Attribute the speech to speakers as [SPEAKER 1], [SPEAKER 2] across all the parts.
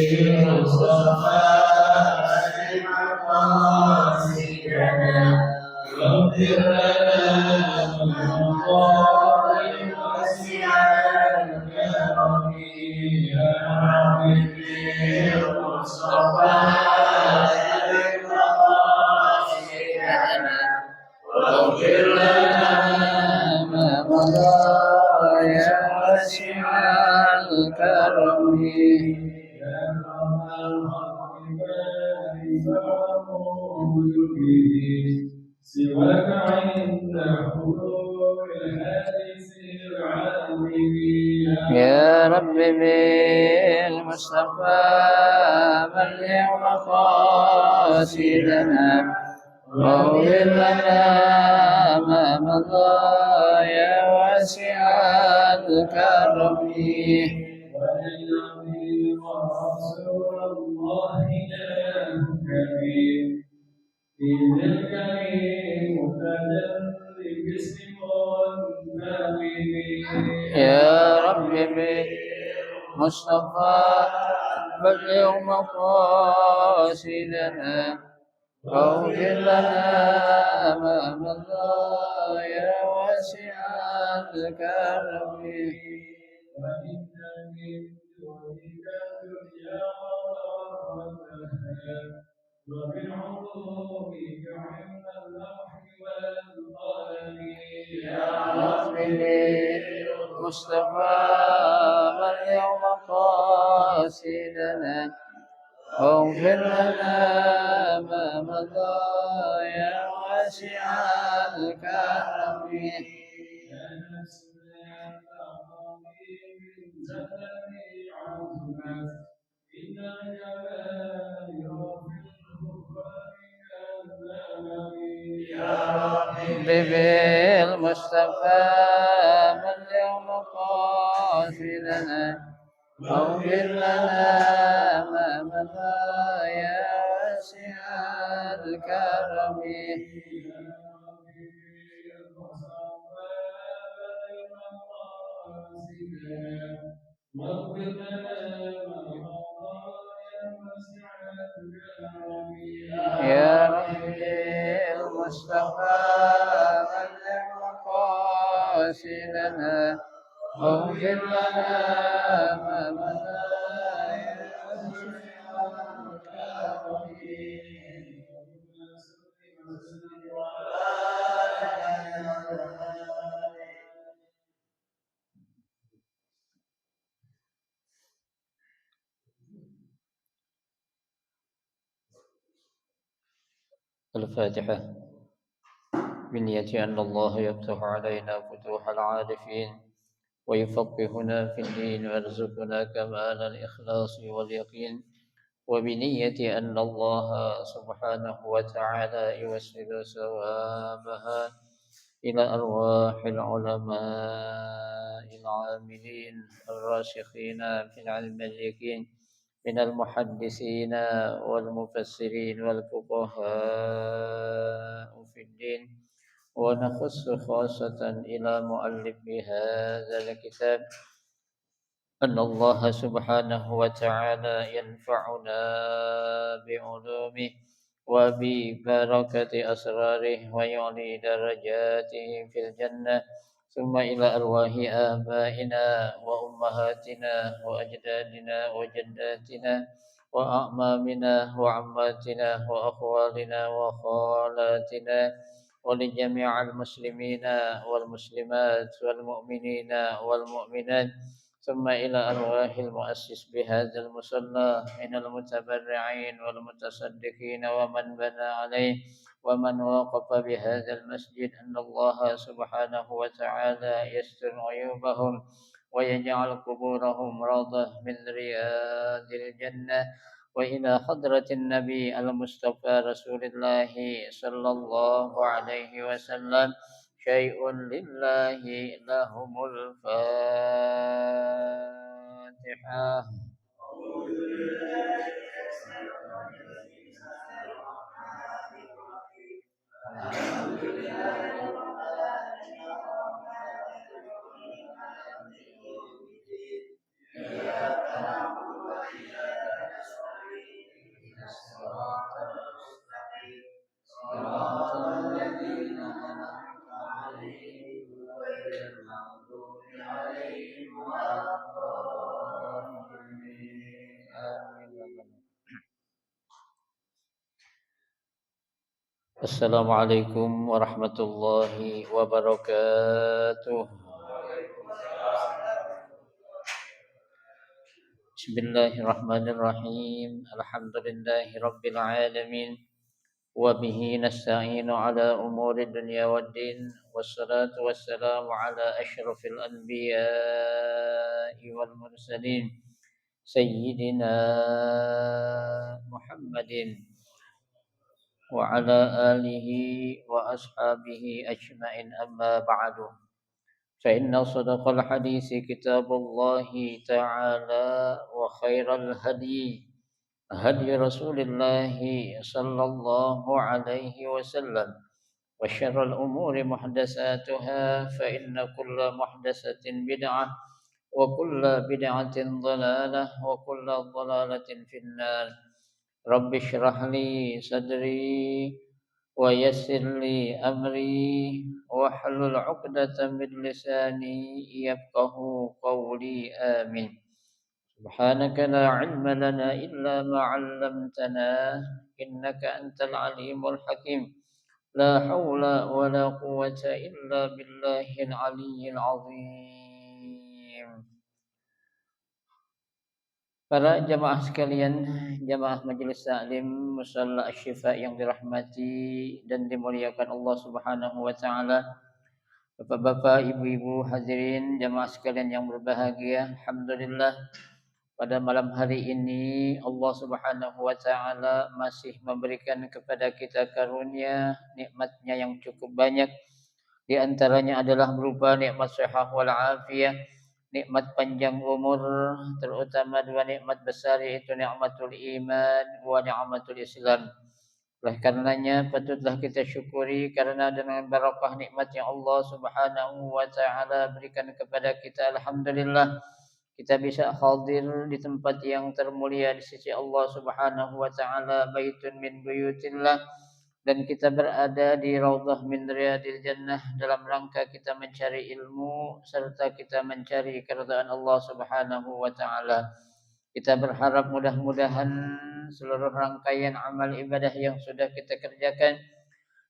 [SPEAKER 1] بالمصطفى مقاصدنا واغفر لنا من مضى واسع الكرم يا رب بالمصطفى مقاصدنا واغفر لنا ما مضى يا واسع الكرم يا سواك عند حضور الحادث العالمين يا رب بالمصطفى بلغ مقاصدنا واغفر لنا ما مضى يا واسع الكرم ونبي ورسول الله الكريم دين الكريم متجلي باسم النبي يا رب بالمصطفى بلغ مقاصدنا واغفر لنا ما مضى يا واسع الكرم وإن من دونك دنيا رحمتها ومن علومك علم اللوح والقلم يا رب بالمصطفى بلغ مقاصدنا واغفر لنا ما مضى يا واسع الكرم يا نسمع من زمن عظمت إن الكبائر في الغفران كالذنب يا رب بالمصطفى بلغ مقاصدنا واغفر لنا ما مضى يا واسع الكرم واغفر لنا ما مضى يا واسع الكرم يا رب المصطفى بلغ مقاصدنا واغفر لنا ما مضى يا واسع الكرم الفاتحة. بنية أن الله يفتح علينا فتوح العارفين ويفقهنا في الدين ويرزقنا كمال الإخلاص واليقين، وبنية أن الله سبحانه وتعالى يوسل ثوابها إلى أرواح العلماء العاملين الراسخين في العلم اليقين من المحدثين والمفسرين والفقهاء في الدين، ونخص خاصة إلى مؤلف هذا الكتاب أن الله سبحانه وتعالى ينفعنا بعلومه وببركة أسراره ويعلي درجاته في الجنة، ثم إلى أرواح آبائنا وأمهاتنا وأجدادنا وجداتنا وأعمامنا وعماتنا وأخوالنا وخالاتنا ولجميع المسلمين والمسلمات والمؤمنين والمؤمنات، ثم إلى أرواح المؤسس بهذا المصلى من المتبرعين والمتصدقين ومن بنى عليه ومن وقف بهذا المسجد، أن الله سبحانه وتعالى يستر عيوبهم ويجعل قبورهم روضة من رياض الجنة، وإلى حضرة النبي المصطفى رسول الله صلى الله عليه وسلم شيء لله لهم الفاتحة. Assalamualaikum warahmatullahi wabarakatuh. Bismillahirrahmanirrahim. Alhamdulillahi rabbil alamin. Wa bihi nasta'inu ala umuri dunya waddin. Wassalatu wassalamu ala asyrafil anbiya'i wal mursalin. Sayyidina Muhammadin وعلى آله وأصحابه أجمعين أما بعد فإن صدق الحديث كتاب الله تعالى وخير الهدي هدي رسول الله صلى الله عليه وسلم وشر الأمور محدثاتها فإن كل محدثة بدعة وكل بدعة ضلالة وكل ضلالة في النار رب اشرح لي صدري ويسر لي أمري واحلل عقدة من لساني يفقه قولي آمين سبحانك لا علم لنا إلا ما علمتنا إنك أنت العليم الحكيم لا حول ولا قوة إلا بالله العلي العظيم. Para jamaah sekalian, jamaah Majelis Taklim Musalla Asy-Syifa yang dirahmati dan dimuliakan Allah Subhanahu wa taala. Bapak-bapak, ibu-ibu hadirin jamaah sekalian yang berbahagia, alhamdulillah pada malam hari ini Allah Subhanahu wa taala masih memberikan kepada kita karunia nikmatnya yang cukup banyak. Di antaranya adalah berupa nikmat sehat wal afiyah, nikmat panjang umur, terutama dua nikmat besar yaitu nikmatul iman wa nikmatul Islam. Oleh karenanya patutlah kita syukuri karena dengan barakah nikmat yang Allah Subhanahu wa taala berikan kepada kita, alhamdulillah kita bisa hadir di tempat yang termulia di sisi Allah Subhanahu wa taala, baitun min buyutillah, dan kita berada di raudhah min riyadil jannah dalam rangka kita mencari ilmu serta kita mencari keridhaan Allah Subhanahu wa taala. Kita berharap mudah-mudahan seluruh rangkaian amal ibadah yang sudah kita kerjakan,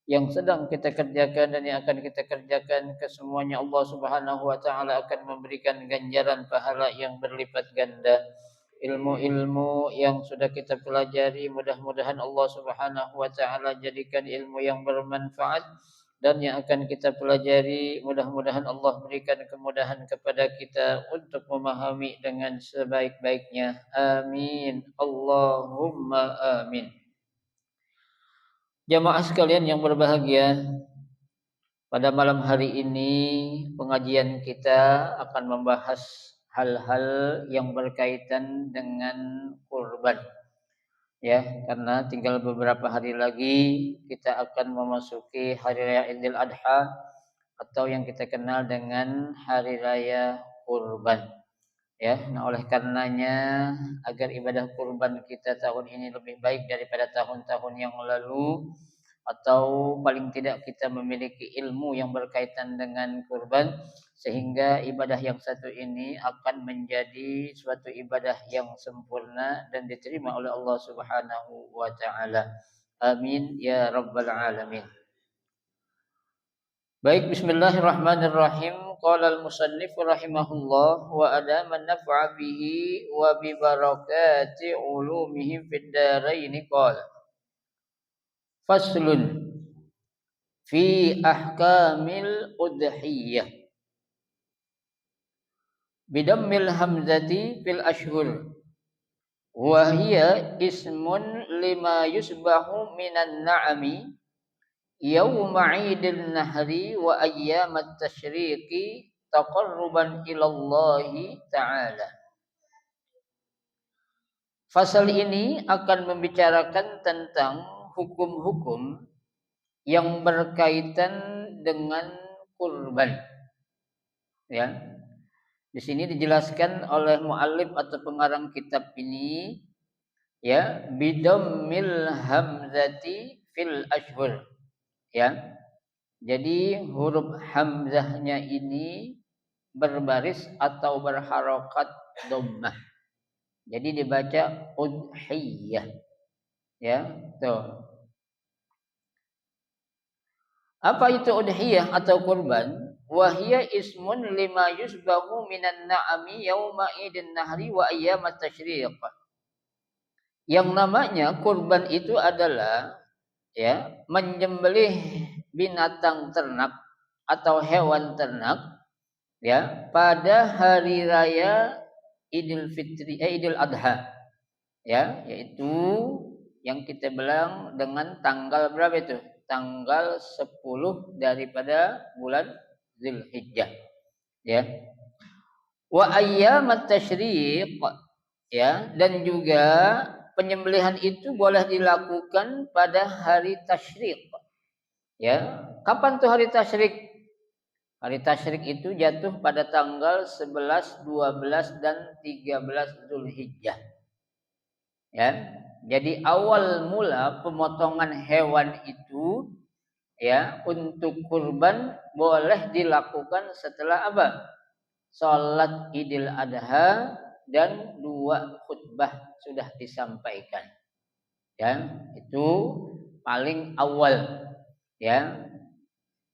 [SPEAKER 1] yang sedang kita kerjakan dan yang akan kita kerjakan, kesemuanya Allah Subhanahu wa taala akan memberikan ganjaran pahala yang berlipat ganda. Ilmu-ilmu yang sudah kita pelajari mudah-mudahan Allah Subhanahu wa taala jadikan ilmu yang bermanfaat, dan yang akan kita pelajari mudah-mudahan Allah berikan kemudahan kepada kita untuk memahami dengan sebaik-baiknya. Amin. Allahumma amin. Jamaah sekalian yang berbahagia, pada malam hari ini pengajian kita akan membahas hal-hal yang berkaitan dengan kurban. Ya, karena tinggal beberapa hari lagi kita akan memasuki hari raya Idul Adha atau yang kita kenal dengan hari raya kurban. Ya, nah oleh karenanya agar ibadah kurban kita tahun ini lebih baik daripada tahun-tahun yang lalu, atau paling tidak kita memiliki ilmu yang berkaitan dengan kurban, sehingga ibadah yang satu ini akan menjadi suatu ibadah yang sempurna dan diterima oleh Allah Subhanahu wa taala. Amin ya rabbal alamin. Baik, bismillahirrahmanirrahim. Qala al-musannif rahimahullah wa adama naf'a bihi wa bi barakati ulumihi fid dharain qala. Faslun fi ahkamil udhiyah. Bidammil hamzati fil ashhur. Wa hiya ismun lima yusbahu minan na'ami yawma 'idil nahri wa ayyamat tasyriqi taqarruban ilallahi ta'ala. Fasal ini akan membicarakan tentang hukum-hukum yang berkaitan dengan kurban. Ya. Di sini dijelaskan oleh muallif atau pengarang kitab ini, ya, bidammil hamzati fil ashhur. Ya. Jadi huruf hamzahnya ini berbaris atau berharokat dhammah. Jadi dibaca udhiyah. Ya, tuh. Apa itu udhiyah atau kurban? Wahia ismun lima yusbahu minan na'ami yauma idin nahri wa ayyamat tasyriq. Yang namanya kurban itu adalah menyembelih binatang ternak atau hewan ternak pada hari raya Idul Adha, yaitu yang kita bilang dengan tanggal berapa itu? Tanggal 10 daripada bulan Zulhijjah, Wa ayyamat tasyriq, dan juga penyembelihan itu boleh dilakukan pada hari tasyriq. Kapan tuh hari tasyrik? Hari tasyrik itu jatuh pada tanggal 11, 12 dan 13 Zulhijjah. Jadi awal mula pemotongan hewan itu untuk kurban boleh dilakukan setelah apa? Salat Idul Adha dan 2 khutbah sudah disampaikan. Itu paling awal.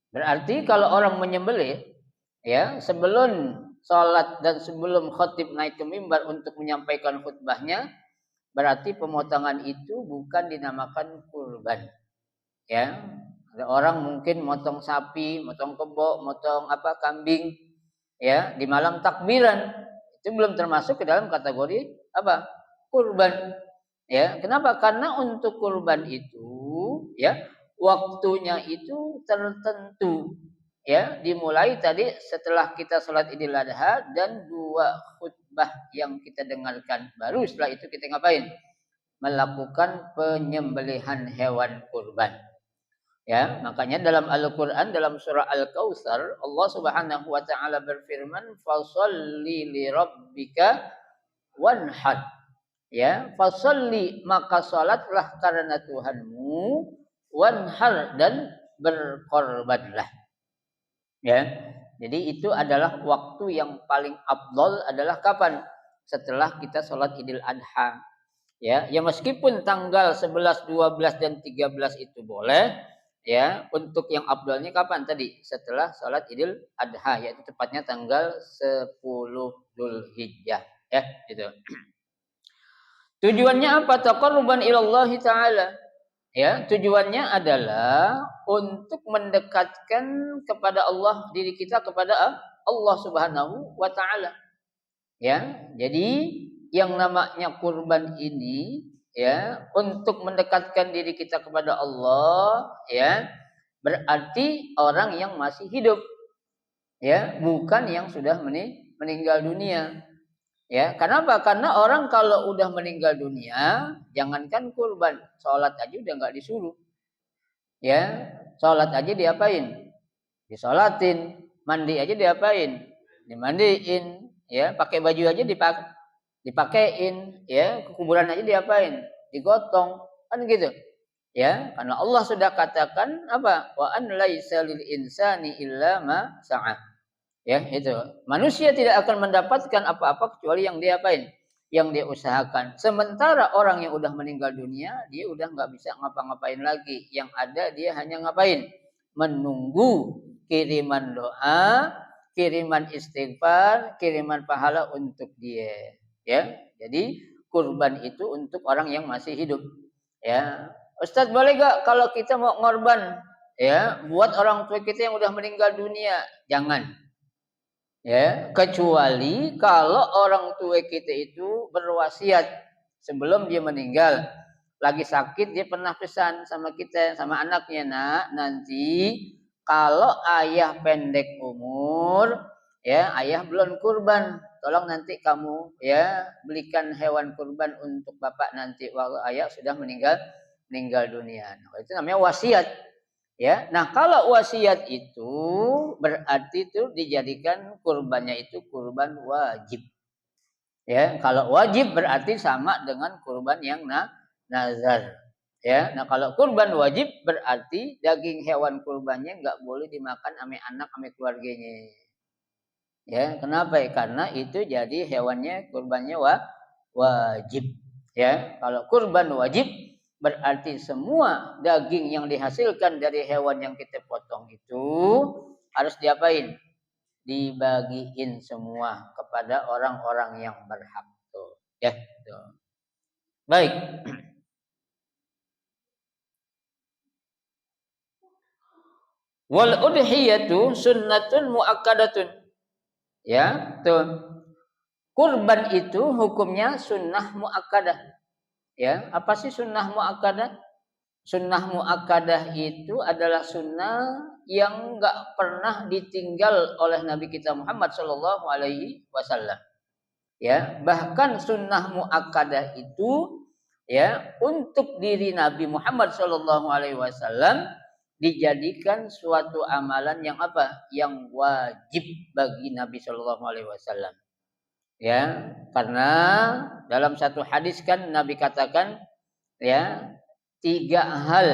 [SPEAKER 1] Berarti kalau orang menyembelih sebelum sholat dan sebelum khatib naik ke mimbar untuk menyampaikan khutbahnya, berarti pemotongan itu bukan dinamakan kurban. Ada orang mungkin motong sapi, motong kebo, motong kambing di malam takbiran, itu belum termasuk ke dalam kategori kurban. Kenapa? Karena untuk kurban itu waktunya itu tertentu, dimulai tadi setelah kita sholat Idul Adha dan 2 khutbah yang kita dengarkan, baru setelah itu kita ngapain? Melakukan penyembelihan hewan kurban. Makanya dalam Al-Quran, dalam surah Al-Kautsar, Allah Subhanahu wa Ta'ala berfirman, "Fasholli li rabbika wanhar." Fasolli, maka salatlah karena Tuhanmu, wanhar, dan berkorbanlah. Jadi itu adalah waktu yang paling afdal adalah kapan? Setelah kita sholat Idul Adha. Meskipun tanggal 11, 12 dan 13 itu boleh, untuk yang afdalnya kapan tadi? Setelah sholat Idul Adha, yaitu tepatnya tanggal 10 Zulhijjah. Gitu. Tujuannya apa? Taqarruban ilallah ta'ala. Tujuannya adalah untuk mendekatkan kepada Allah, diri kita kepada Allah Subhanahu wa Ta'ala. Jadi yang namanya kurban ini untuk mendekatkan diri kita kepada Allah, berarti orang yang masih hidup, bukan yang sudah meninggal dunia. Kenapa? Karena orang kalau udah meninggal dunia, jangankan kurban, sholat aja udah nggak disuruh. Sholat aja diapain? Disolatin. Mandi aja diapain? Dimandiin. Pakai baju aja dipakein. Ke kuburan aja diapain? Digotong. Kan gitu. Karena Allah sudah katakan apa? Wa an laisa lil insani illa ma sa'a. Itu. Manusia tidak akan mendapatkan apa-apa kecuali yang dia apain? Yang dia usahakan. Sementara orang yang udah meninggal dunia, dia udah nggak bisa ngapa-ngapain lagi. Yang ada dia hanya ngapain? Menunggu kiriman doa, kiriman istighfar, kiriman pahala untuk dia. Jadi kurban itu untuk orang yang masih hidup. Ustadz, boleh gak kalau kita mau ngorban buat orang tua kita yang udah meninggal dunia? Jangan. Kecuali kalau orang tua kita itu berwasiat sebelum dia meninggal, lagi sakit, dia pernah pesan sama kita, sama anaknya, nak, nanti kalau ayah pendek umur, ayah belum kurban, tolong nanti kamu belikan hewan kurban untuk bapak nanti waktu ayah sudah meninggal dunia. Nah, itu namanya wasiat. Nah kalau wasiat itu berarti itu dijadikan kurbannya itu kurban wajib. Kalau wajib berarti sama dengan kurban yang nazar. Nah kalau kurban wajib berarti daging hewan kurbannya nggak boleh dimakan ame anak ame keluarganya. Kenapa? Karena itu jadi hewannya kurbannya wajib. Kalau kurban wajib Berarti semua daging yang dihasilkan dari hewan yang kita potong itu harus diapain? Dibagiin semua kepada orang-orang yang berhak tuh. Ya, tuh. Baik. Wal udhiyatu sunnatun muakkadatun. Ya, tuh. Kurban itu hukumnya sunnah muakkadah. Ya, apa sih sunnah muakkadah? Sunnah muakkadah itu adalah sunnah yang enggak pernah ditinggal oleh Nabi kita Muhammad Shallallahu Alaihi Wasallam. Ya, bahkan sunnah muakkadah itu ya untuk diri Nabi Muhammad Shallallahu Alaihi Wasallam dijadikan suatu amalan yang apa? Yang wajib bagi Nabi Shallallahu Alaihi Wasallam. Ya, karena dalam satu hadis kan Nabi katakan ya 3 hal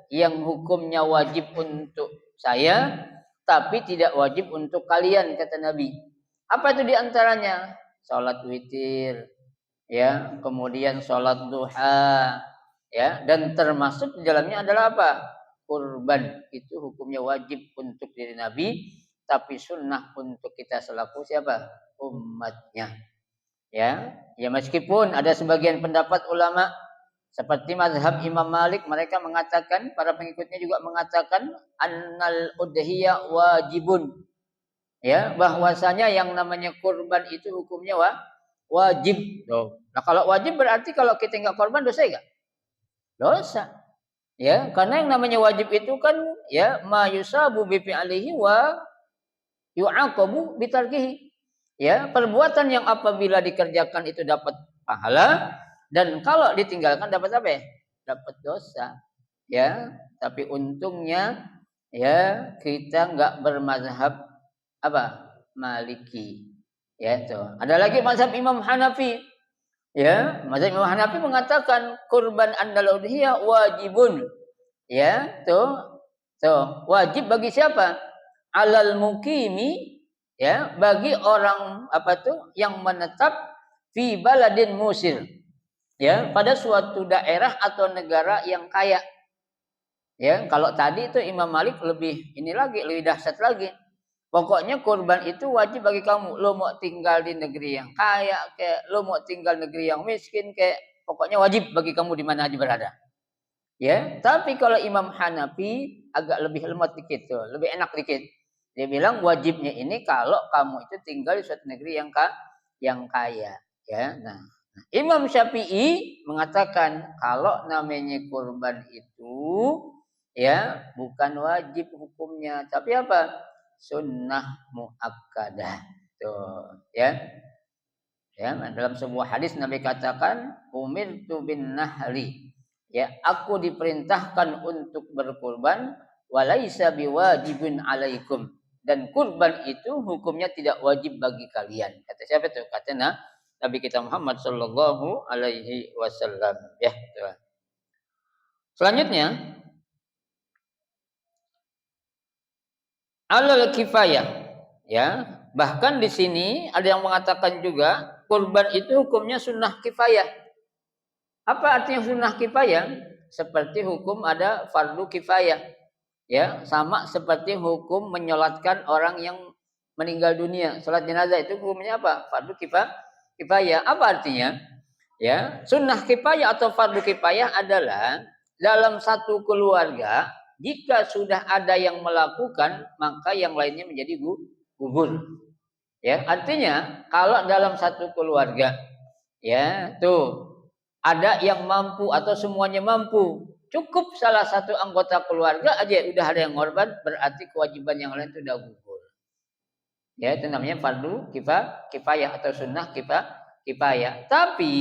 [SPEAKER 1] yang hukumnya wajib untuk saya tapi tidak wajib untuk kalian kata Nabi. Apa itu diantaranya? Salat witir, ya, kemudian salat duha, ya, dan termasuk di dalamnya adalah apa? Kurban. Itu hukumnya wajib untuk diri Nabi, tapi sunnah untuk kita selaku siapa? Umatnya. Ya, ya meskipun ada sebagian pendapat ulama seperti mazhab Imam Malik, mereka mengatakan, para pengikutnya juga mengatakan annal udhiyah wajibun. Ya, bahwasanya yang namanya kurban itu hukumnya wajib. Loh. Nah, kalau wajib berarti kalau kita enggak korban dosa enggak? Dosa. Ya, karena yang namanya wajib itu kan ya ma yusabu bi fi'lihi wa yu'aqabu bi tarkihi. Ya, perbuatan yang apabila dikerjakan itu dapat pahala dan kalau ditinggalkan dapat apa ya? Dapat dosa. Ya, tapi untungnya ya kita enggak bermazhab apa? Maliki. Ya, itu. Ada lagi mazhab Imam Hanafi. Ya, mazhab Imam Hanafi mengatakan kurban andal udhiyah wajibun. Ya, tuh. Tuh, wajib bagi siapa? Alal mukimi ya, bagi orang apa tuh yang menetap fi baladin musir. Ya, pada suatu daerah atau negara yang kaya. Ya, kalau tadi itu Imam Malik lebih ini lagi, lebih dahsyat lagi. Pokoknya kurban itu wajib bagi kamu. Lo mau tinggal di negeri yang kaya, kayak lo mau tinggal negeri yang miskin, kayak pokoknya wajib bagi kamu di mana aja berada. Ya, tapi kalau Imam Hanafi agak lebih lemot dikit tuh, lebih enak dikit. Dia bilang wajibnya ini kalau kamu itu tinggal di suatu negeri yang kaya. Ya, nah Imam Syafi'i mengatakan kalau namanya kurban itu ya bukan wajib hukumnya, tapi apa? Sunnah muakkadah. Tuh, ya. Ya, dalam sebuah hadis Nabi katakan, "Umirtu bin nahri." Ya, aku diperintahkan untuk berkurban, walaisa biwajibin alaikum. Dan kurban itu hukumnya tidak wajib bagi kalian. Kata siapa itu? Kata Nabi kita Muhammad sallallahu alaihi wasallam. Ya, tuh. Selanjutnya, alal kifayah. Ya, bahkan di sini ada yang mengatakan juga kurban itu hukumnya sunnah kifayah. Apa artinya sunnah kifayah? Seperti hukum ada fardu kifayah. Ya, sama seperti hukum menyolatkan orang yang meninggal dunia. Salat jenazah itu hukumnya apa? Fardu kifayah. Apa artinya? Ya, sunnah kifayah atau fardu kifayah adalah dalam satu keluarga jika sudah ada yang melakukan maka yang lainnya menjadi gugur. Ya, artinya kalau dalam satu keluarga ya, tuh ada yang mampu atau semuanya mampu, cukup salah satu anggota keluarga aja udah ada yang korban, berarti kewajiban yang lain itu udah gugur. Ya, itu namanya fardu kifayah atau sunnah kifayah. Tapi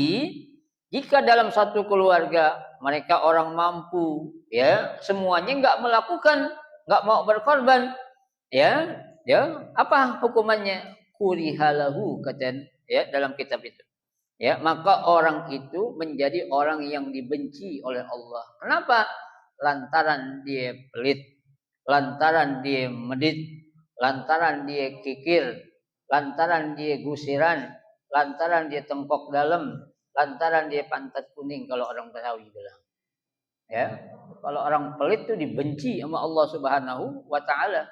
[SPEAKER 1] jika dalam satu keluarga mereka orang mampu, ya semuanya nggak melakukan, nggak mau berkorban, ya, ya apa hukumannya? Kurihalahu kata ya dalam kitab itu. Ya, maka orang itu menjadi orang yang dibenci oleh Allah. Kenapa? Lantaran dia pelit, lantaran dia medit, lantaran dia kikir, lantaran dia gusiran, lantaran dia tengkok dalam, lantaran dia pantat kuning kalau orang Betawi bilang. Ya, kalau orang pelit itu dibenci sama Allah Subhanahu wa taala.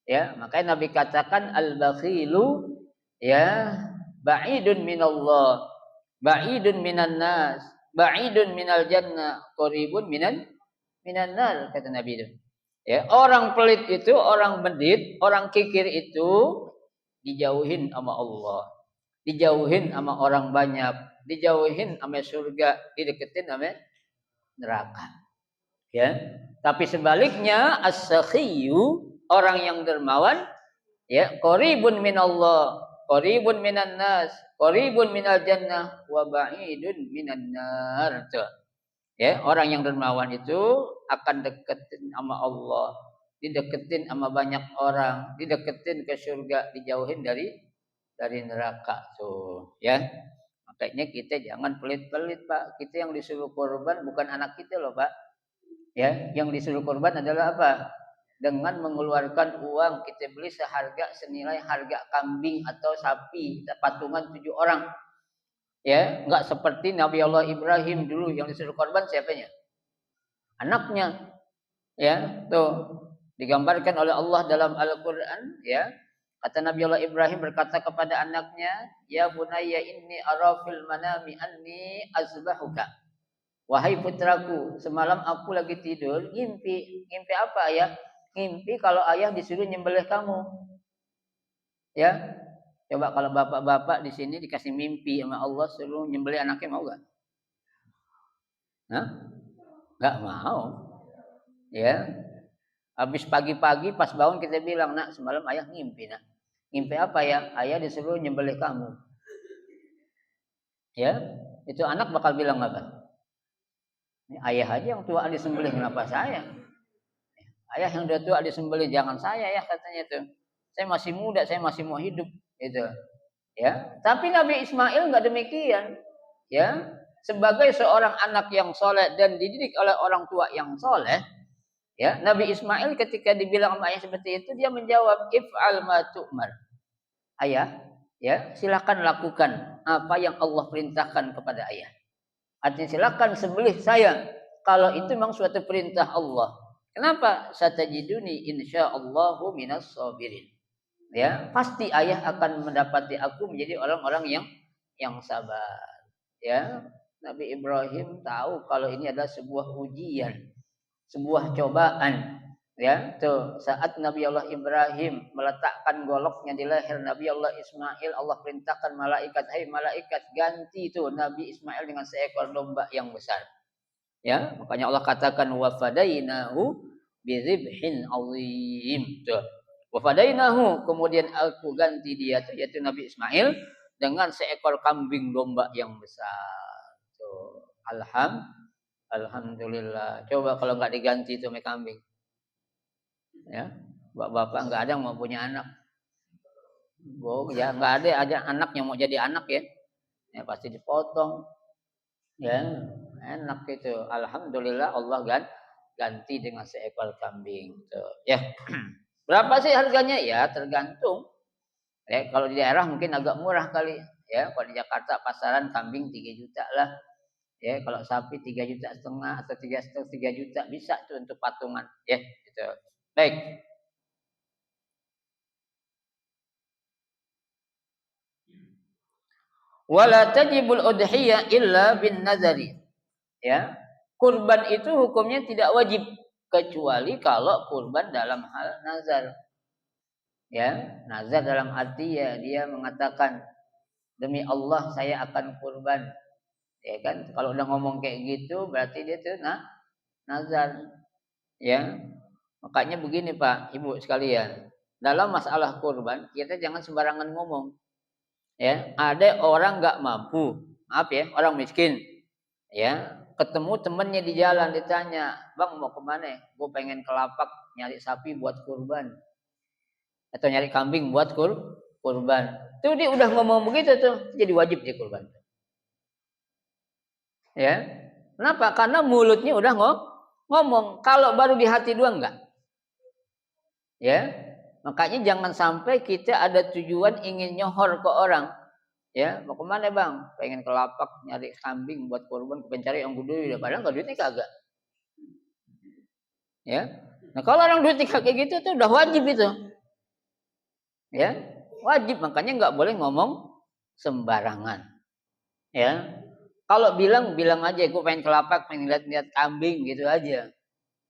[SPEAKER 1] Ya, makanya Nabi katakan al-bakhilu ya ba'idun minallah, ba'idun minan nas, ba'idun minal jannah, qaribun minan nar, kata Nabi itu. Ya, orang pelit itu, orang medit, orang kikir itu dijauhin sama Allah, dijauhin sama orang banyak, dijauhin sama surga, dideketin sama neraka. Ya. Tapi sebaliknya as-sakhiyu, orang yang dermawan, ya, qaribun minallah, qaribun minan nas, qaribun minal jannah wa ba'idun minan nar. Ya, orang yang dermawan itu akan deketin sama Allah, dideketin sama banyak orang, dideketin ke surga, dijauhin dari neraka tuh, ya. Makanya kita jangan pelit-pelit, Pak. Kita yang disuruh korban bukan anak kita loh, Pak. Ya, yang disuruh korban adalah apa? Dengan mengeluarkan uang kita beli seharga senilai harga kambing atau sapi patungan 7 orang. Ya, enggak seperti Nabi Allah Ibrahim dulu yang disuruh korban siapanya? Anaknya. Ya, tuh digambarkan oleh Allah dalam Al-Qur'an, ya. Kata Nabi Allah Ibrahim berkata kepada anaknya, "Ya bunayya inni ara fil manami anni azbahuka." Wahai putraku, semalam aku lagi tidur, ngimpi. Ngimpi apa ayah? Ngimpi kalau ayah disuruh nyembelih kamu. Ya, coba kalau bapak-bapak di sini dikasih mimpi sama Allah suruh nyembelih anaknya, mau gak? Hah? Gak mau. Ya, habis pagi-pagi pas bangun kita bilang, nak semalam ayah ngimpi, nak. Ngimpi apa ya? Ayah disuruh nyembelih kamu. Ya, itu anak bakal bilang apa? Ayah aja yang tua disembelih, kenapa saya? Ayah yang udah tua disembelih, jangan saya ya, katanya tuh. Saya masih muda, saya masih mau hidup, gitu. Ya, tapi Nabi Ismail nggak demikian. Ya, sebagai seorang anak yang soleh dan dididik oleh orang tua yang soleh, ya, Nabi Ismail ketika dibilang sama ayah seperti itu, dia menjawab, if'al ma tu'mar. Ayah, ya, silakan lakukan apa yang Allah perintahkan kepada ayah. Artinya silakan sembelih saya kalau itu memang suatu perintah Allah. Kenapa? Satajiduni insyaallahu minas sabirin. Ya, pasti ayah akan mendapati aku menjadi orang-orang yang sabar. Ya, Nabi Ibrahim tahu kalau ini adalah sebuah ujian, sebuah cobaan. Ya, tuh saat Nabi Allah Ibrahim meletakkan goloknya di leher Nabi Allah Ismail, Allah perintahkan malaikat, hai malaikat, ganti tuh Nabi Ismail dengan seekor domba yang besar. Ya, makanya Allah katakan wa fadainahu bizibhin azim. Tuh. Wa fadainahu, kemudian aku ganti dia yaitu Nabi Ismail dengan seekor kambing domba yang besar. Tuh. Alhamdulillah. Coba kalau nggak diganti itu sama kambing. Ya, bapak nggak ada yang mau punya anak. Ya nggak ada anak yang mau jadi anak ya. Ya pasti dipotong. Ya, enak itu. Alhamdulillah Allah ganti dengan seekor kambing. Tuh, ya. Berapa sih harganya? Ya tergantung. Ya, kalau di daerah mungkin agak murah kali. Ya, kalau di Jakarta pasaran kambing 3 juta lah. Ya, kalau sapi 3,5 juta atau 3 juta bisa tuh untuk patungan. Ya, gitu. Baik. Wala tajibul udhiyah illa bin nazari. Ya. Kurban itu hukumnya tidak wajib kecuali kalau kurban dalam hal nazar. Ya, nazar dalam arti ya dia mengatakan demi Allah saya akan kurban. Ya kan? Kalau udah ngomong kayak gitu berarti dia tuh nazar. Ya. Makanya begini Pak, Ibu sekalian. Dalam masalah kurban kita jangan sembarangan ngomong. Ya, ada orang nggak mampu, maaf ya, orang miskin, ya, ketemu temennya di jalan ditanya, bang mau kemana? Gue pengen ke Lapak nyari sapi buat kurban, atau nyari kambing buat kurban. Tuh dia udah ngomong begitu tuh, jadi wajib dia kurban. Ya, kenapa? Karena mulutnya udah ngomong. Kalau baru di hati doang enggak. Ya, makanya jangan sampai kita ada tujuan ingin nyohor ke orang. Ya, mau kemana bang? Pengen ke Lapak nyari kambing buat kurban, pencari yang gede, padahal nggak duitnya kagak. Ya. Nah, kalau orang duit kayak gitu tuh udah wajib itu. Ya, wajib, makanya nggak boleh ngomong sembarangan. Ya. Kalau bilang aja gue pengen kelapak, pengen lihat-lihat kambing gitu aja.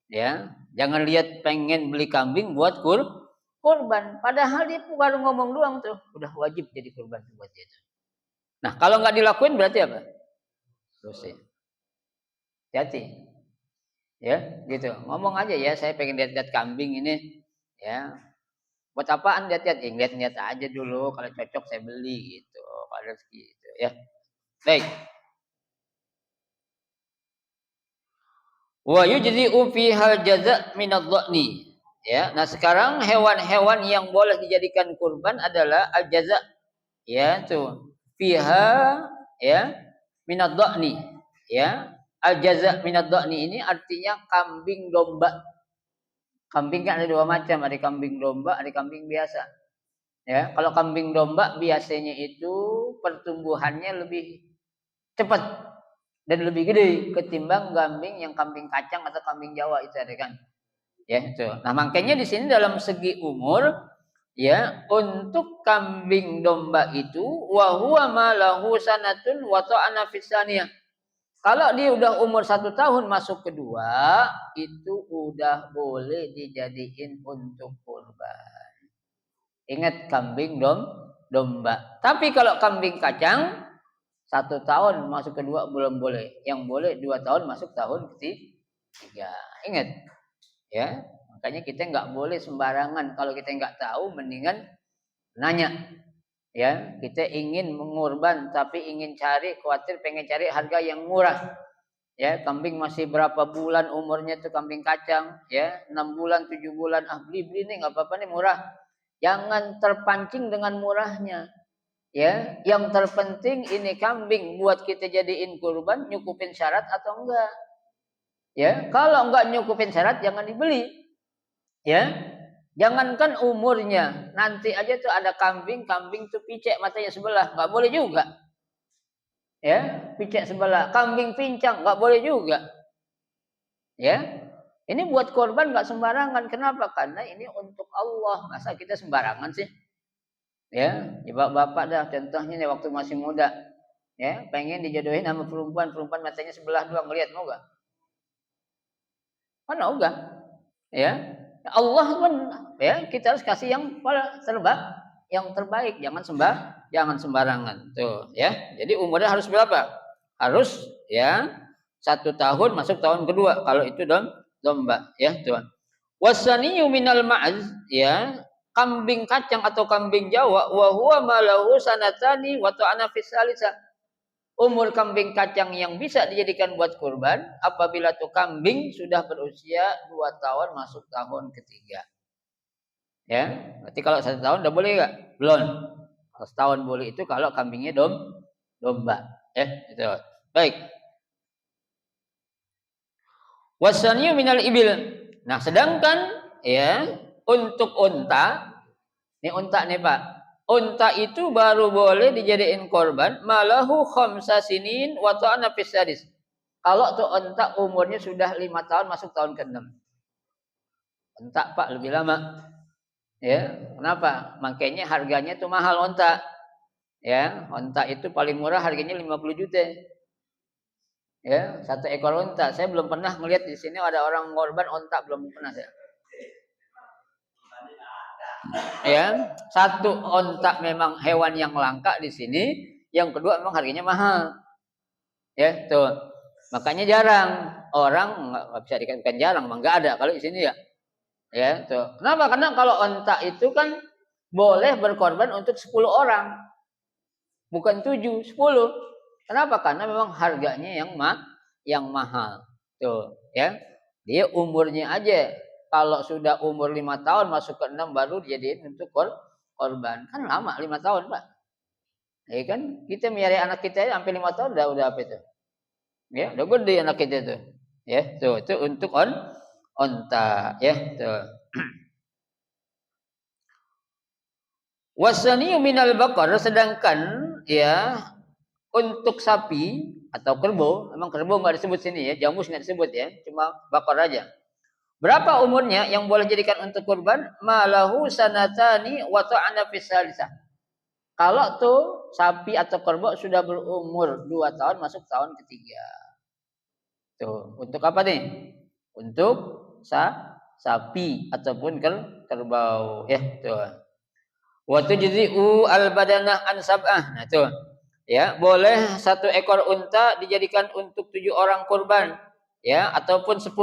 [SPEAKER 1] Ya, jangan lihat pengen beli kambing buat kurban. Padahal dia baru ngomong doang tuh, udah wajib jadi kurban buat dia. Nah, kalau nggak dilakuin berarti apa? Dosa. Hati. Ya, gitu. Ngomong aja ya, saya pengen lihat-lihat kambing ini. Ya, buat apaan lihat-lihat? Ya, lihat-lihat aja dulu. Kalau cocok saya beli gitu. Kalau gitu ya. Baik. Wa yujzi'u fihal jaza' minadh dhani. Ya, nah sekarang hewan-hewan yang boleh dijadikan kurban adalah al-jaza'. Ya, tuh. Fiha ya minadh dhani. Ya. Al-jaza' minadh dhani ini artinya kambing domba. Kambing kan ada dua macam, ada kambing domba, ada kambing biasa. Ya, kalau kambing domba biasanya itu pertumbuhannya lebih cepat dan lebih gede ketimbang kambing kacang atau kambing Jawa itu ada kan. Ya, itu. Nah, makanya di sini dalam segi umur ya, untuk kambing domba itu wa huwa malahu sanatun wa ta'ana fisaniyah. Kalau dia udah umur 1 tahun masuk kedua, itu udah boleh dijadiin untuk kurban. Ingat kambing domba. Tapi kalau kambing kacang 1 tahun masuk kedua belum boleh. Yang boleh 2 tahun masuk tahun ketiga. Ingat ya. Makanya kita nggak boleh sembarangan. Kalau kita nggak tahu, mendingan nanya. Ya, kita ingin mengurban tapi ingin khawatir pengen cari harga yang murah. Ya, kambing masih berapa bulan umurnya tuh kambing kacang, ya, 6 bulan, 7 bulan, beli nih nggak apa-apa nih murah. Jangan terpancing dengan murahnya. Ya, yang terpenting ini kambing buat kita jadiin kurban nyukupin syarat atau enggak. Ya, kalau enggak nyukupin syarat jangan dibeli. Ya. Jangankan umurnya, nanti aja tuh ada kambing tuh picek matanya sebelah, nggak boleh juga. Ya, picek sebelah, kambing pincang nggak boleh juga. Ya, ini buat korban nggak sembarangan. Kenapa? Karena ini untuk Allah. Masa kita sembarangan sih? Ya, bapak dah contohnya nih waktu masih muda, ya, pengen dijodohin sama perempuan matanya sebelah dua ngelihat mau gak? Mana enggak? Ya, Allah pun ya kita harus kasih yang terbaik, jangan sembarangan tuh ya. Jadi umurnya harus berapa? Harus ya 1 tahun masuk tahun kedua kalau itu domba ya tuh. Wasaniyu minal ma'az ya, kambing kacang atau kambing Jawa wa huwa malahu sanatani wa ta'ana fis salisa. Umur kambing kacang yang bisa dijadikan buat kurban apabila tuh kambing sudah berusia 2 tahun masuk tahun ketiga. Ya, berarti kalau 1 tahun udah boleh enggak? Belum. Kalau setahun boleh itu kalau kambingnya domba. Ya, itu. Baik. Wasaniyu minal ibil. Nah, sedangkan ya untuk unta, ini unta nih Pak. Unta itu baru boleh dijadiin korban malahu khamsa sinin wa ta'ana fis sadis. Kalau tuh unta umurnya sudah 5 tahun masuk tahun ke-6. Unta Pak lebih lama. Ya, kenapa? Makanya harganya tuh mahal unta. Ya, unta itu paling murah harganya 50 juta. Ya, 1 ekor unta. Saya belum pernah melihat di sini ada orang ngorban unta, belum pernah saya. Ya, satu unta memang hewan yang langka di sini, yang kedua memang harganya mahal. Ya, tuh. Makanya jarang orang nggak bisa dikatakan jarang, memang nggak ada kalau di sini ya. Ya, tuh. Kenapa? Karena kalau unta itu kan boleh berkorban untuk 10 orang. Bukan 7, 10. Kenapa? Karena memang harganya yang mahal. Tuh, ya. Dia umurnya aja kalau sudah umur 5 tahun masuk ke 6 baru dijadiin untuk korban. Kan lama 5 tahun, Pak. Ya kan? Kita melihara anak kita sampai 5 tahun udah apa itu? Ya, udah gede anak kita tuh. Ya, tuh itu untuk onta, ya, tuh. Wasani minal bakar, sedangkan ya untuk sapi atau kerbau, memang kerbau nggak disebut sini ya, jamus nggak disebut ya, cuma bakar aja. Berapa umurnya yang boleh jadikan untuk kurban? Malahu sanatani wa ta'ana fi salisah. Kalau tuh sapi atau kerbau sudah berumur 2 tahun masuk tahun ketiga. Tuh, untuk apa nih? Untuk sapi ataupun kerbau. Ya, tuh. Wa tujzi'u al-badanah an sab'ah. Nah, tuh. Ya, boleh satu ekor unta dijadikan untuk 7 orang kurban, ya, ataupun 10.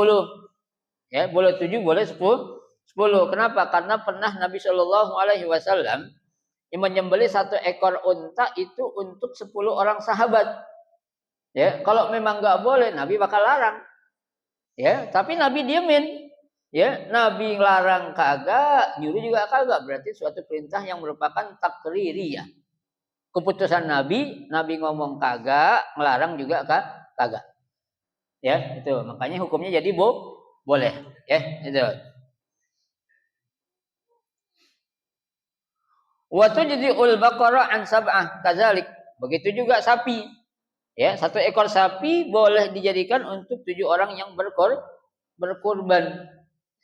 [SPEAKER 1] Ya, boleh 7, boleh 10. 10. Kenapa? Karena pernah Nabi Shallallahu alaihi wasallam yang menyembelih satu ekor unta itu untuk 10 orang sahabat. Ya, kalau memang nggak boleh, Nabi bakal larang. Ya, tapi Nabi diemin. Ya, Nabi larang kagak, nyuruh juga kagak. Berarti suatu perintah yang merupakan takririyah. Keputusan Nabi, Nabi ngomong kagak, melarang juga kagak. Ya, itu. Makanya hukumnya jadi boleh. Ya, itu. Wa tujzi'ul baqara an sab'ah kadzalik. Begitu juga sapi. Ya, satu ekor sapi boleh dijadikan untuk 7 orang yang berkurban.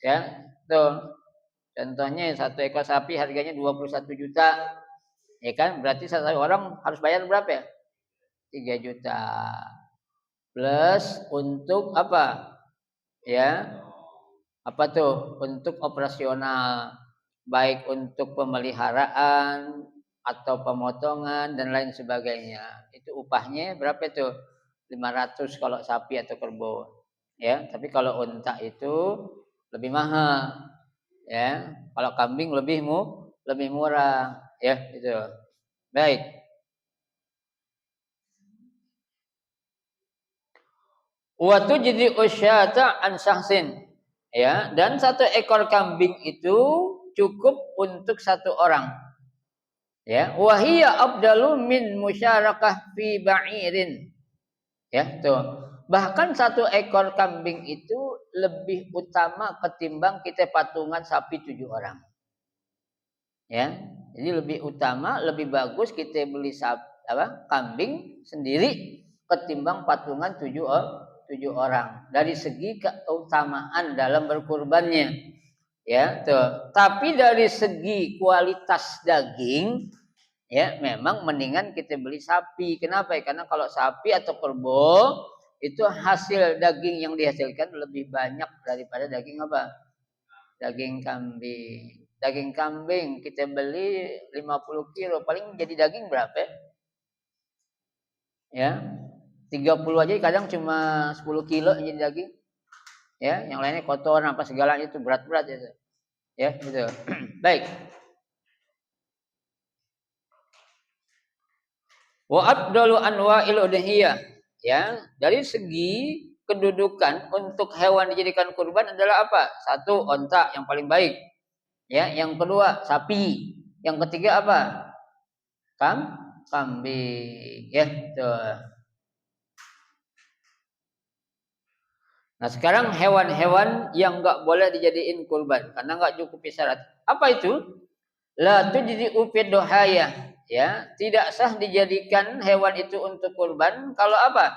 [SPEAKER 1] Ya, tuh. Contohnya satu ekor sapi harganya 21 juta. Ya kan? Berarti satu orang harus bayar berapa ya? 3 juta. Plus untuk apa? Ya. Apa tuh? Untuk operasional, baik untuk pemeliharaan atau pemotongan dan lain sebagainya. Itu upahnya berapa tuh? 500 kalau sapi atau kerbau. Ya, tapi kalau unta itu lebih mahal. Ya, kalau kambing lebih murah. Ya, itu. Baik. Wa tujzi usyata an syahsin. Ya, dan satu ekor kambing itu cukup untuk satu orang. Ya, wahiyya abdalu min musyarakah fi ba'irin. Ya, tuh. Bahkan satu ekor kambing itu lebih utama ketimbang kita patungan sapi 7 orang. Ya, jadi lebih utama, lebih bagus kita beli kambing sendiri ketimbang patungan 7 orang. Dari segi keutamaan dalam berkurbannya. Ya, tuh. Tapi dari segi kualitas daging, ya memang mendingan kita beli sapi. Kenapa? Karena kalau sapi atau kerbau itu hasil daging yang dihasilkan lebih banyak daripada daging apa? Daging kambing. Daging kambing kita beli 50 kilo, paling jadi daging berapa? Ya, 30 aja kadang cuma 10 kilo jadi daging. Ya, yang lainnya kotoran apa segalanya itu berat-berat itu. Ya, gitu. Baik. Wa afdalu anwa'il udhiyah. Ya, dari segi kedudukan untuk hewan dijadikan kurban adalah apa? Satu, onta yang paling baik. Ya, yang kedua sapi. Yang ketiga apa? Kambing. Ya, tuh. Nah, sekarang hewan-hewan yang enggak boleh dijadiin kurban karena enggak cukup syarat. Apa itu? La tujzi'u fi duhayah. Ya, tidak sah dijadikan hewan itu untuk kurban kalau apa?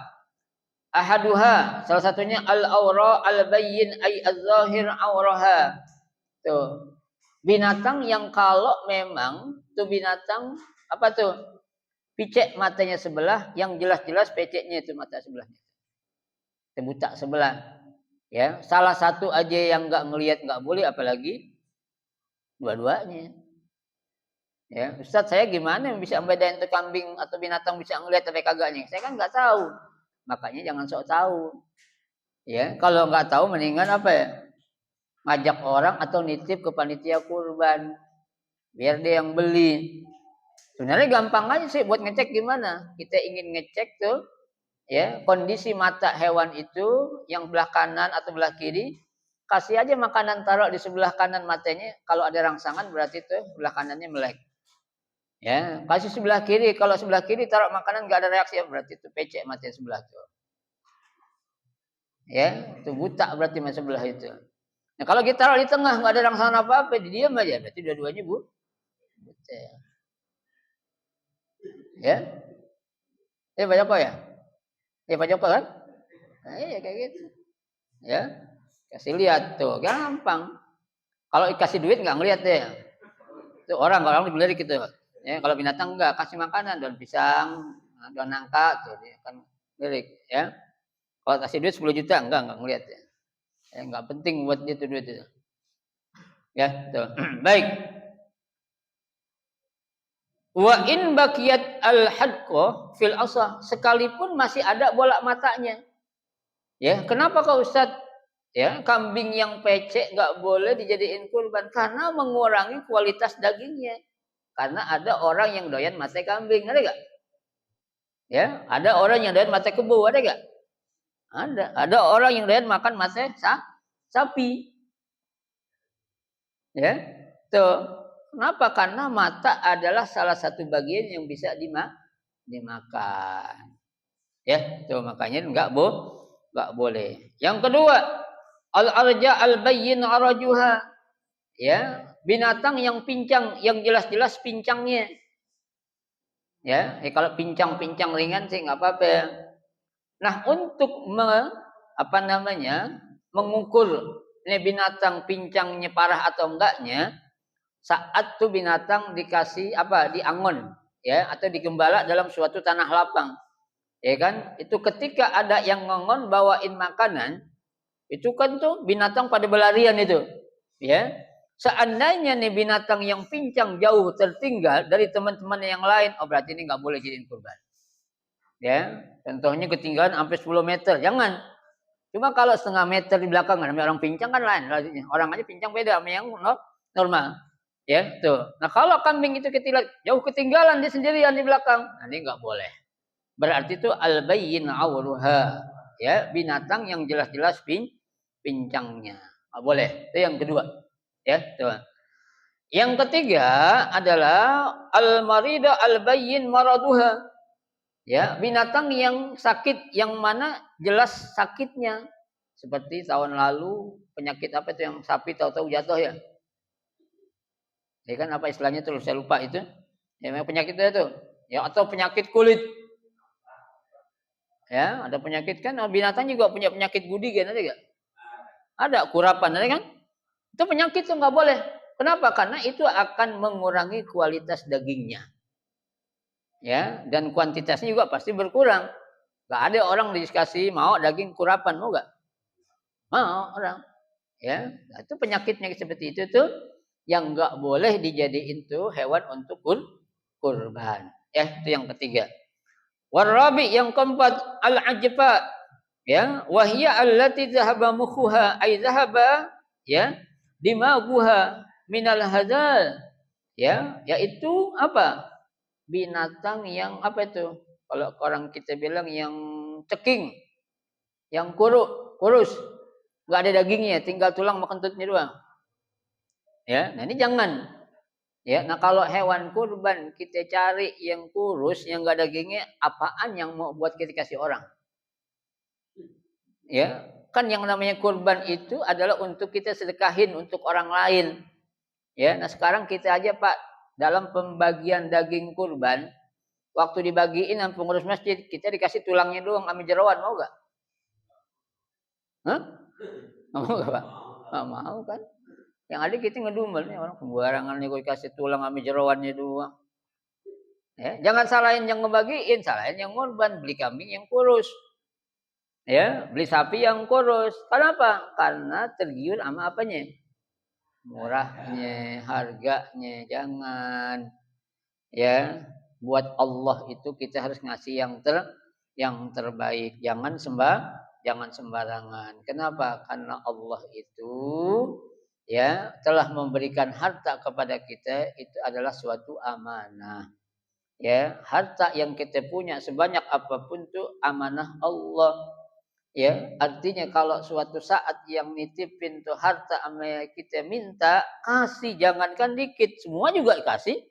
[SPEAKER 1] Ahaduha, salah satunya al-awra al-bayyin ay az-zahir awraha. Tuh. Binatang yang kalau memang tuh binatang apa tuh? Picek matanya sebelah, yang jelas-jelas peceknya itu mata sebelahnya. Buta sebelah. Ya, salah satu aja yang enggak ngelihat enggak boleh apalagi dua-duanya. Ya, Ustaz saya gimana bisa membedain itu kambing atau binatang bisa ngelihat tapi kagaknya? Saya kan nggak tahu. Makanya jangan sok tahu. Ya, kalau nggak tahu mendingan apa ya? Ngajak orang atau nitip ke panitia kurban biar dia yang beli. Sebenarnya gampang aja sih buat ngecek gimana. Kita ingin ngecek tuh ya kondisi mata hewan itu yang belah kanan atau belah kiri. Kasih aja makanan taruh di sebelah kanan matanya. Kalau ada rangsangan berarti tuh belah kanannya melek. Ya, kasih sebelah kiri. Kalau sebelah kiri taruh makanan nggak ada reaksi berarti itu pecek mata sebelah tuh. Ya, itu buta berarti mata sebelah itu. Nah, kalau kita taruh di tengah nggak ada rangsangan apa-apa, diam aja berarti dua-duanya buta. Ya. Pak Joko ya? Ya Pak Joko kan? Nah, iya kayak gitu. Ya. Kasih lihat tuh, gampang. Kalau kasih duit nggak ngeliat deh. Itu orang dilirik gitu. Ya, kalau binatang enggak, kasih makanan, daun pisang, daun nangka tuh dia akan lirik ya. Kalau kasih duit 10 juta enggak ngeliat ya. Ya enggak penting buat dia tuh duit itu. Ya, tuh. Baik. Wa in bakiyat al-hadqa fil asah, sekalipun masih ada bola matanya. Ya, kenapa kau Ustaz? Ya, kambing yang pecek nggak boleh dijadiin kurban karena mengurangi kualitas dagingnya. Karena ada orang yang doyan mate kambing, ada nggak? Ya, ada orang yang doyan mate kebo, ada nggak? Ada. Ada orang yang doyan makan mate sapi. Ya, tuh. Kenapa? Karena mata adalah salah satu bagian yang bisa dimakan. Ya, tuh makanya nggak boleh. Yang kedua, al-arja al-bayyin arajuha. Ya, binatang yang pincang, yang jelas-jelas pincangnya. Ya, kalau pincang-pincang ringan sih nggak apa-apa ya. Nah, untuk mengukur ini binatang pincangnya parah atau enggaknya, saat tuh binatang dikasih diangon ya atau digembala dalam suatu tanah lapang. Ya kan? Itu ketika ada yang ngongon bawain makanan, itu kan tuh binatang pada berlarian itu. Ya. Seandainya nih binatang yang pincang jauh tertinggal dari teman-teman yang lain, oh berarti ini nggak boleh jadiin kurban. Ya, contohnya ketinggalan sampai 10 meter, jangan. Cuma kalau setengah meter di belakang, namanya orang pincang kan lain. Orang aja pincang beda sama yang normal. Ya, tuh. Nah kalau kambing itu jauh ketinggalan dia sendirian di belakang, nah, ini nggak boleh. Berarti itu al-bayyin awruha. Ya, binatang yang jelas-jelas pincangnya. Nggak boleh. Itu yang kedua. Ya, tuh. Yang ketiga adalah al-marida al-bayyin maraduha. Ya, binatang yang sakit yang mana jelas sakitnya. Seperti tahun lalu penyakit apa itu yang sapi tahu-tahu jatuh ya. Ya kan apa istilahnya itu saya lupa itu. Ya memang penyakitnya itu. Ya atau penyakit kulit. Ya, ada penyakit kan binatang juga punya penyakit gudi kan ada enggak? Ada kurapan ada kan? Itu penyakit tuh nggak boleh. Kenapa? Karena itu akan mengurangi kualitas dagingnya. Ya, dan kuantitasnya juga pasti berkurang. Gak ada orang dikasih mau daging kurapan, mau gak? Mau orang. Ya, nah, itu penyakitnya seperti itu tuh yang nggak boleh dijadiin tuh hewan untuk kurban. Ya, itu yang ketiga. Warabi yang keempat al-ajfa. Ya, wahya allati dhahaba mukhuha ay dhahaba ya dimaguha minal hadal. Ya, yaitu apa? Binatang yang apa itu? Kalau orang kita bilang yang ceking, yang kurus, nggak ada dagingnya, tinggal tulang makan kentutnya doang. Ya, nah ini jangan. Ya, nah kalau hewan kurban kita cari yang kurus, yang nggak ada dagingnya, apaan yang mau buat kita kasih orang? Ya, kan yang namanya kurban itu adalah untuk kita sedekahin untuk orang lain. Ya, nah sekarang kita aja Pak dalam pembagian daging kurban, waktu dibagiin sama pengurus masjid, kita dikasih tulangnya doang sama jeroan, mau gak? Hah? Mau gak Pak? Nggak mau kan? Yang ada kita ngedumel nih orang pembarangan nih gue kasih tulang sama jeroannya doang. Ya, jangan salahin yang ngebagiin, salahin yang korban, beli kambing yang kurus. Ya, beli sapi yang kurus. Kenapa? Karena tergiur sama apanya? Murahnya, harganya. Jangan. Ya, buat Allah itu kita harus ngasih yang terbaik. Jangan sembarangan. Kenapa? Karena Allah itu ya telah memberikan harta kepada kita itu adalah suatu amanah. Ya, harta yang kita punya sebanyak apapun itu amanah Allah. Ya, artinya kalau suatu saat yang nitipin tuh harta sama kita minta, kasih jangankan dikit, semua juga kasih.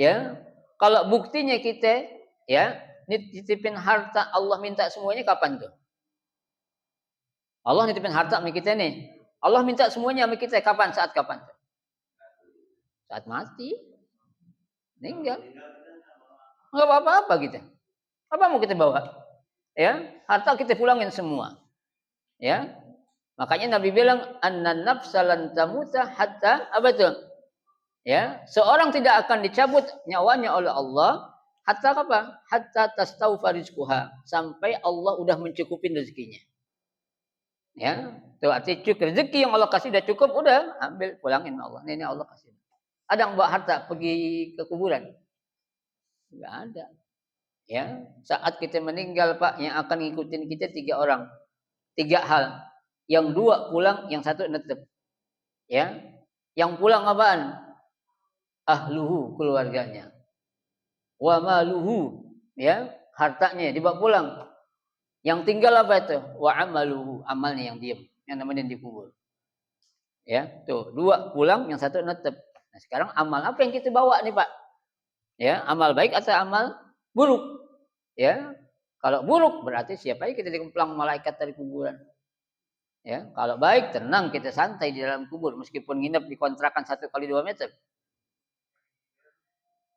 [SPEAKER 1] Ya. Kalau buktinya kita ya nitipin harta Allah minta semuanya kapan tuh? Allah nitipin harta sama kita nih. Allah minta semuanya sama kita kapan? Saat kapan? Saat mati. Meninggal. Enggak apa-apa kita. Apa mau kita bawa? Ya, harta kita pulangin semua. Ya. Makanya Nabi bilang annan nafsa lan tamuta hatta apa itu? Ya, seorang tidak akan dicabut nyawanya oleh Allah hatta apa? Hatta tastaufa rizquha, sampai Allah udah mencukupin rezekinya. Ya, itu arti cukup rezeki yang Allah kasih udah cukup, udah ambil pulangin Allah. Ini Allah kasih. Ada yang bawa harta pergi ke kuburan? Enggak ada. Ya, saat kita meninggal Pak, yang akan ngikutin kita 3 orang. 3 hal. Yang 2 pulang, yang 1 netep. Ya. Yang pulang apaan? Ahluhu, keluarganya. Wa maluhu, ya, hartanya dibawa pulang. Yang tinggal apa itu? Wa amaluhu, amalnya yang diam, yang namanya dikubur. Ya, tuh 2 pulang, yang 1 netep. Nah, sekarang amal apa yang kita bawa nih, Pak? Ya, amal baik atau amal buruk? Ya. Kalau buruk berarti siapa aja kita dikemplang malaikat dari kuburan. Ya, kalau baik tenang kita santai di dalam kubur meskipun nginep di kontrakan 1 kali 2 meter.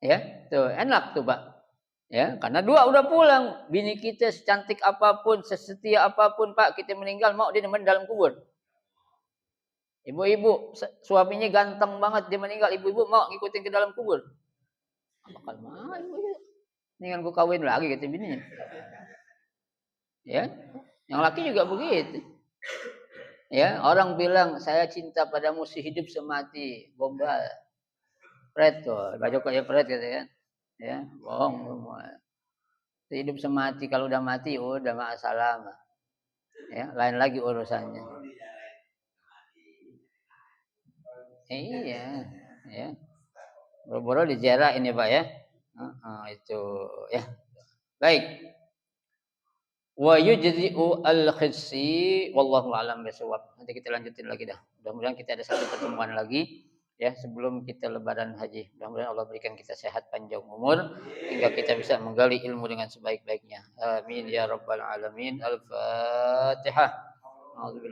[SPEAKER 1] Ya, tuh enak tuh, Pak. Ya, karena 2 udah pulang. Bini kita secantik apapun, sesetia apapun, Pak, kita meninggal mau dia nemenin dalam kubur. Ibu-ibu, suaminya ganteng banget, dia meninggal, ibu-ibu mau ngikutin ke dalam kubur. Bakal mau ibu-ibu. Mendingan gue kawin lagi kata bininya. Ya, yang laki juga begitu. Ya, orang bilang saya cinta padamu sehidup semati, gombal. Pret tuh, baju kok ya pret gitu kan. Ya, bohong semua. Sehidup semati, kalau udah mati udah masalah mah. Ya, lain lagi urusannya. Iya, ya. Boro-boro dijarah ini Pak ya. Itu ya. Baik. Wa yujzi'u al-khissi wallahu a'lam bishawab. Nanti kita lanjutin lagi dah. Mudah-mudahan kita ada 1 pertemuan lagi ya sebelum kita lebaran haji. Mudah-mudahan Allah berikan kita sehat panjang umur hingga kita bisa menggali ilmu dengan sebaik-baiknya. Amin ya rabbal alamin. Al-Fatihah.